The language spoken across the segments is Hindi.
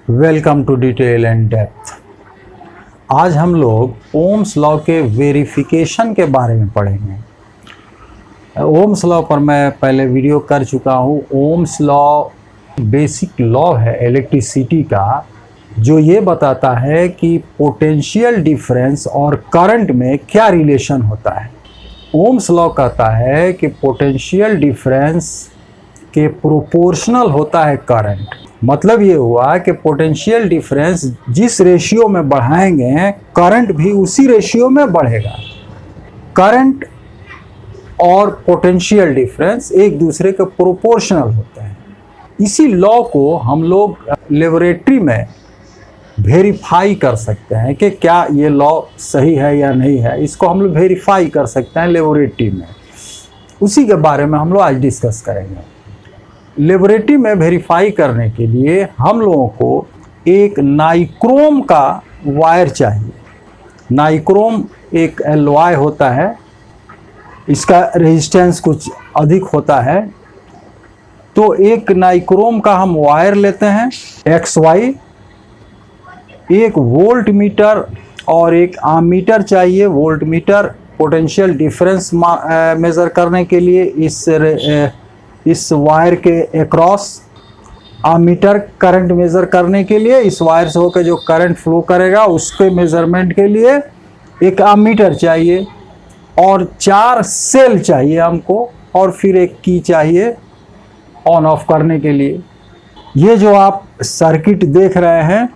Welcome to detail and depth. आज हम लोग ओम्स लॉ के वेरिफिकेशन के बारे में पढ़ेंगे। ओम्स लॉ पर मैं पहले वीडियो कर चुका हूँ। ओम्स लॉ बेसिक लॉ है इलेक्ट्रिसिटी का, जो ये बताता है कि पोटेंशियल डिफरेंस और करंट में क्या रिलेशन होता है। ओम्स लॉ कहता है कि पोटेंशियल डिफरेंस के प्रोपोर्शनल होता है करंट। मतलब ये हुआ कि पोटेंशियल डिफरेंस जिस रेशियो में बढ़ाएंगे करंट भी उसी रेशियो में बढ़ेगा। करंट और पोटेंशियल डिफरेंस एक दूसरे के प्रोपोर्शनल होते हैं। इसी लॉ को हम लोग लेबोरेटरी में वेरीफाई कर सकते हैं कि क्या ये लॉ सही है या नहीं है। इसको हम लोग वेरीफाई कर सकते हैं लेबोरेटरी में। उसी के बारे में हम लोग आज डिस्कस करेंगे। लेबोरेटरी में वेरीफाई करने के लिए हम लोगों को एक नाइक्रोम का वायर चाहिए। नाइक्रोम एक एलॉय होता है, इसका रेजिस्टेंस कुछ अधिक होता है। तो एक नाइक्रोम का हम वायर लेते हैं XY, एक वोल्ट मीटर और एक आमीटर चाहिए। Volt meter potential difference measure करने के लिए इस वायर के अक्रॉस, आमीटर करंट मेज़र करने के लिए इस वायर से होकर जो करंट फ्लो करेगा उसके मेज़रमेंट के लिए एक आमीटर चाहिए, और 4 सेल चाहिए हमको, और फिर एक की चाहिए ऑन ऑफ करने के लिए। ये जो आप सर्किट देख रहे हैं,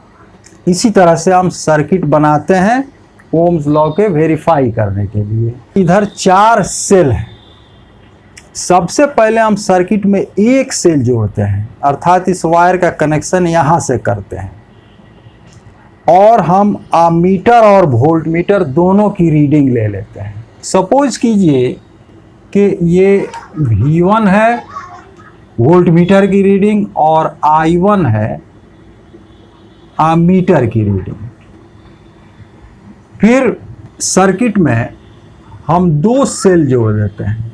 इसी तरह से हम सर्किट बनाते हैं ओम्स लॉ के वेरीफाई करने के लिए। इधर 4 सेल हैं। सबसे पहले हम सर्किट में एक सेल जोड़ते हैं, अर्थात इस वायर का कनेक्शन यहाँ से करते हैं, और हम आमीटर और वोल्ट मीटर दोनों की रीडिंग ले लेते हैं। सपोज कीजिए कि ये V1 है वोल्ट मीटर की रीडिंग और I1 है आमीटर की रीडिंग। फिर सर्किट में हम 2 सेल जोड़ देते हैं,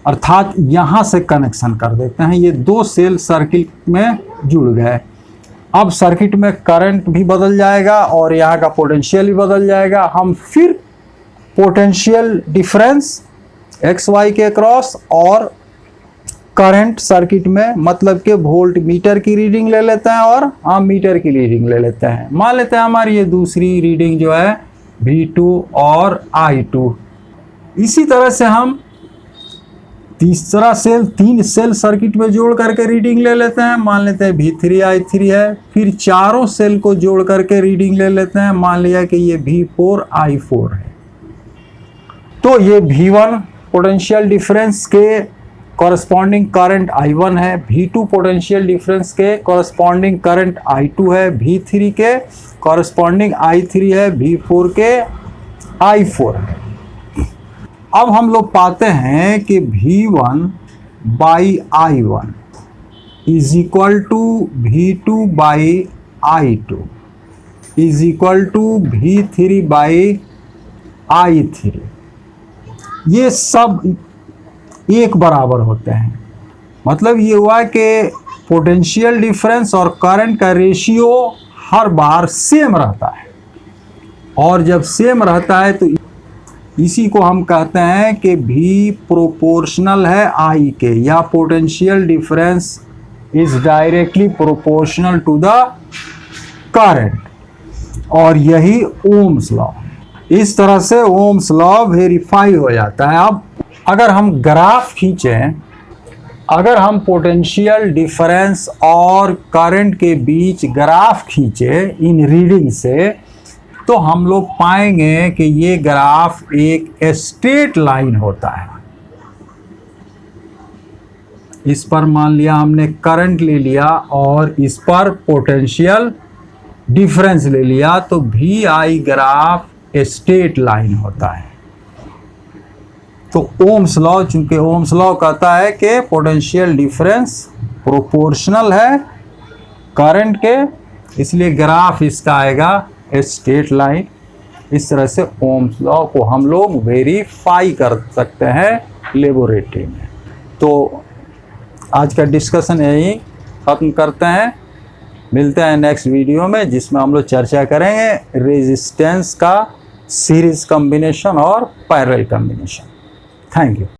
अर्थात यहाँ से कनेक्शन कर देते हैं। ये 2 सेल सर्किट में जुड़ गए। अब सर्किट में करंट भी बदल जाएगा और यहाँ का पोटेंशियल भी बदल जाएगा। हम फिर पोटेंशियल डिफरेंस XY के क्रॉस और करंट सर्किट में, मतलब के वोल्ट मीटर की रीडिंग ले लेते हैं और आमीटर की रीडिंग ले लेते हैं। मान लेते हैं हमारी ये दूसरी रीडिंग जो है V2 और I2। इसी तरह से हम तीसरा सेल 3 सेल सर्किट में जोड़ करके रीडिंग ले लेते हैं। मान लेते हैं V3 I3 है। फिर चारों सेल को जोड़ करके रीडिंग ले लेते हैं। मान लिया कि ये V4 I4 है। तो ये V1 पोटेंशियल डिफरेंस के कॉरस्पॉन्डिंग करंट I1 है, V2 पोटेंशियल डिफरेंस के कॉरस्पॉन्डिंग करंट I2 है, V3 के कॉरस्पॉन्डिंग I3 है, V4 के I4 है। अब हम लोग पाते हैं कि V1 by I1 is equal to V2 by I2 is equal to V3 by I3। ये सब एक बराबर होते हैं। मतलब ये हुआ कि पोटेंशियल डिफरेंस और करंट का रेशियो हर बार सेम रहता है, और जब सेम रहता है तो इसी को हम कहते हैं कि V प्रोपोर्शनल है I के, या potential difference is directly proportional to the current, और यही ओम्स लॉ। इस तरह से ओम्स लॉ वेरीफाई हो जाता है। अब अगर हम ग्राफ खींचें, अगर हम पोटेंशियल डिफरेंस और करंट के बीच ग्राफ खींचें इन रीडिंग से, तो हम लोग पाएंगे कि ये ग्राफ एक स्ट्रेट लाइन होता है। इस पर मान लिया हमने करंट ले लिया और इस पर पोटेंशियल डिफरेंस ले लिया, तो VI ग्राफ स्ट्रेट लाइन होता है। तो ओम्स लॉ, चूंकि ओम्स लॉ कहता है कि पोटेंशियल डिफरेंस प्रोपोर्शनल है करंट के, इसलिए ग्राफ इसका आएगा स्ट्रेट लाइन। इस तरह से ओम्स लॉ को हम लोग वेरीफाई कर सकते हैं लेबोरेटरी में। तो आज का डिस्कशन यही ख़त्म करते हैं। मिलते हैं नेक्स्ट वीडियो में, जिसमें हम लोग चर्चा करेंगे रेजिस्टेंस का सीरीज कॉम्बिनेशन और पैरेलल कॉम्बिनेशन। Thank you.